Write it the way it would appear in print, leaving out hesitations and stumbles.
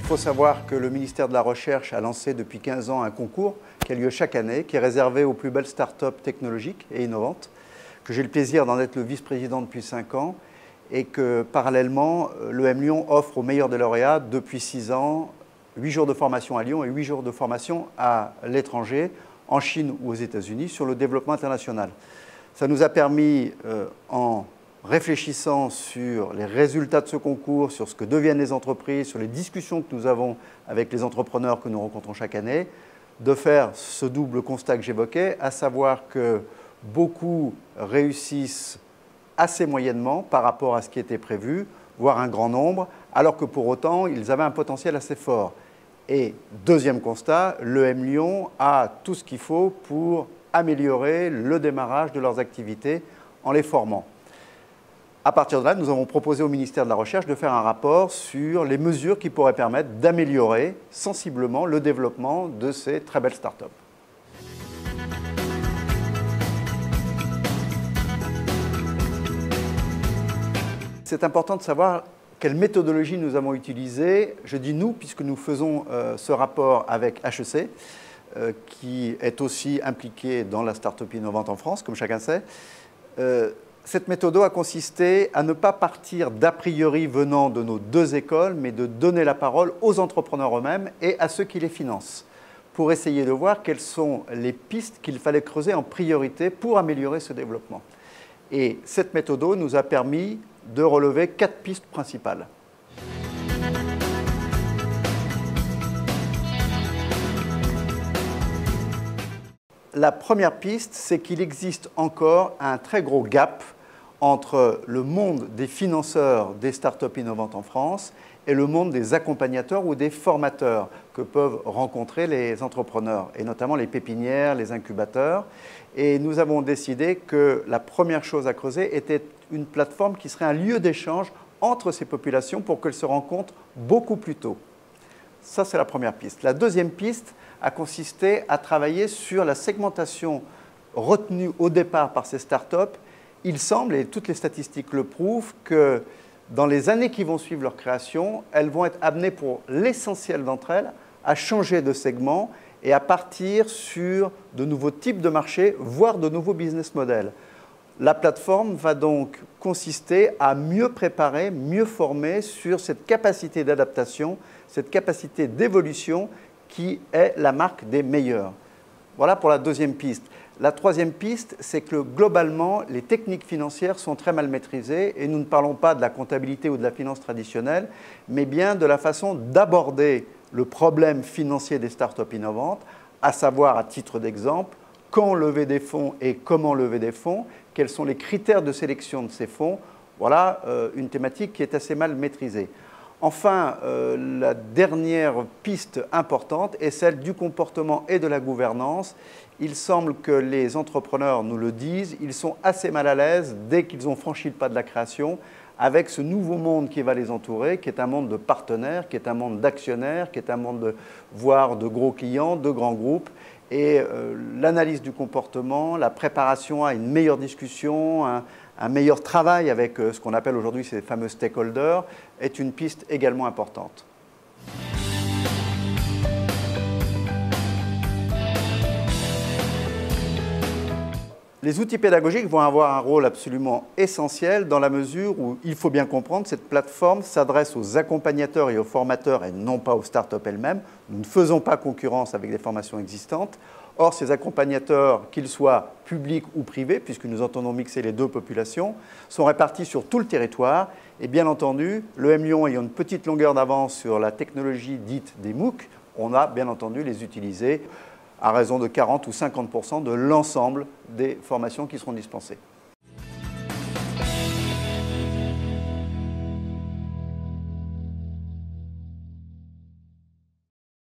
faut savoir que le ministère de la Recherche a lancé depuis 15 ans un concours qui a lieu chaque année, qui est réservé aux plus belles start-up technologiques et innovantes, que j'ai le plaisir d'en être le vice-président depuis 5 ans, et que parallèlement, l'EM Lyon offre aux meilleurs des lauréats depuis 6 ans 8 jours de formation à Lyon et 8 jours de formation à l'étranger, en Chine ou aux États-Unis, sur le développement international. Ça nous a permis, en réfléchissant sur les résultats de ce concours, sur ce que deviennent les entreprises, sur les discussions que nous avons avec les entrepreneurs que nous rencontrons chaque année, de faire ce double constat que j'évoquais, à savoir que beaucoup réussissent assez moyennement par rapport à ce qui était prévu, voire un grand nombre, alors que pour autant, ils avaient un potentiel assez fort. Et deuxième constat, l'EM Lyon a tout ce qu'il faut pour améliorer le démarrage de leurs activités en les formant. À partir de là, nous avons proposé au ministère de la Recherche de faire un rapport sur les mesures qui pourraient permettre d'améliorer sensiblement le développement de ces très belles startups. C'est important de savoir quelle méthodologie nous avons utilisée. Je dis nous, puisque nous faisons ce rapport avec HEC, qui est aussi impliqué dans la start-up innovante en France, comme chacun sait. Cette méthode a consisté à ne pas partir d'a priori venant de nos deux écoles, mais de donner la parole aux entrepreneurs eux-mêmes et à ceux qui les financent, pour essayer de voir quelles sont les pistes qu'il fallait creuser en priorité pour améliorer ce développement. Et cette méthode nous a permis de relever 4 pistes principales. La première piste, c'est qu'il existe encore un très gros gap entre le monde des financeurs des startups innovantes en France et le monde des accompagnateurs ou des formateurs que peuvent rencontrer les entrepreneurs, et notamment les pépinières, les incubateurs. Et nous avons décidé que la première chose à creuser était une plateforme qui serait un lieu d'échange entre ces populations pour qu'elles se rencontrent beaucoup plus tôt. Ça, c'est la première piste. La deuxième piste a consisté à travailler sur la segmentation retenue au départ par ces startups. Il semble, et toutes les statistiques le prouvent, que dans les années qui vont suivre leur création, elles vont être amenées pour l'essentiel d'entre elles à changer de segment et à partir sur de nouveaux types de marchés, voire de nouveaux business models. La plateforme va donc consister à mieux préparer, mieux former sur cette capacité d'adaptation, cette capacité d'évolution qui est la marque des meilleurs. Voilà pour la deuxième piste. La troisième piste, c'est que globalement, les techniques financières sont très mal maîtrisées et nous ne parlons pas de la comptabilité ou de la finance traditionnelle, mais bien de la façon d'aborder le problème financier des startups innovantes, à savoir, à titre d'exemple, quand lever des fonds et comment lever des fonds, quels sont les critères de sélection de ces fonds. Voilà une thématique qui est assez mal maîtrisée. Enfin, la dernière piste importante est celle du comportement et de la gouvernance. Il semble que les entrepreneurs nous le disent, ils sont assez mal à l'aise dès qu'ils ont franchi le pas de la création avec ce nouveau monde qui va les entourer, qui est un monde de partenaires, qui est un monde d'actionnaires, qui est un monde voire de gros clients, de grands groupes. Et l'analyse du comportement, la préparation à une meilleure discussion, un meilleur travail avec ce qu'on appelle aujourd'hui ces fameux stakeholders est une piste également importante. Les outils pédagogiques vont avoir un rôle absolument essentiel dans la mesure où, il faut bien comprendre, cette plateforme s'adresse aux accompagnateurs et aux formateurs et non pas aux startups elles-mêmes. Nous ne faisons pas concurrence avec des formations existantes. Or, ces accompagnateurs, qu'ils soient publics ou privés, puisque nous entendons mixer les deux populations, sont répartis sur tout le territoire. Et bien entendu, l'EM Lyon ayant une petite longueur d'avance sur la technologie dite des MOOC, on a bien entendu les utiliser à raison de 40 ou 50% de l'ensemble des formations qui seront dispensées.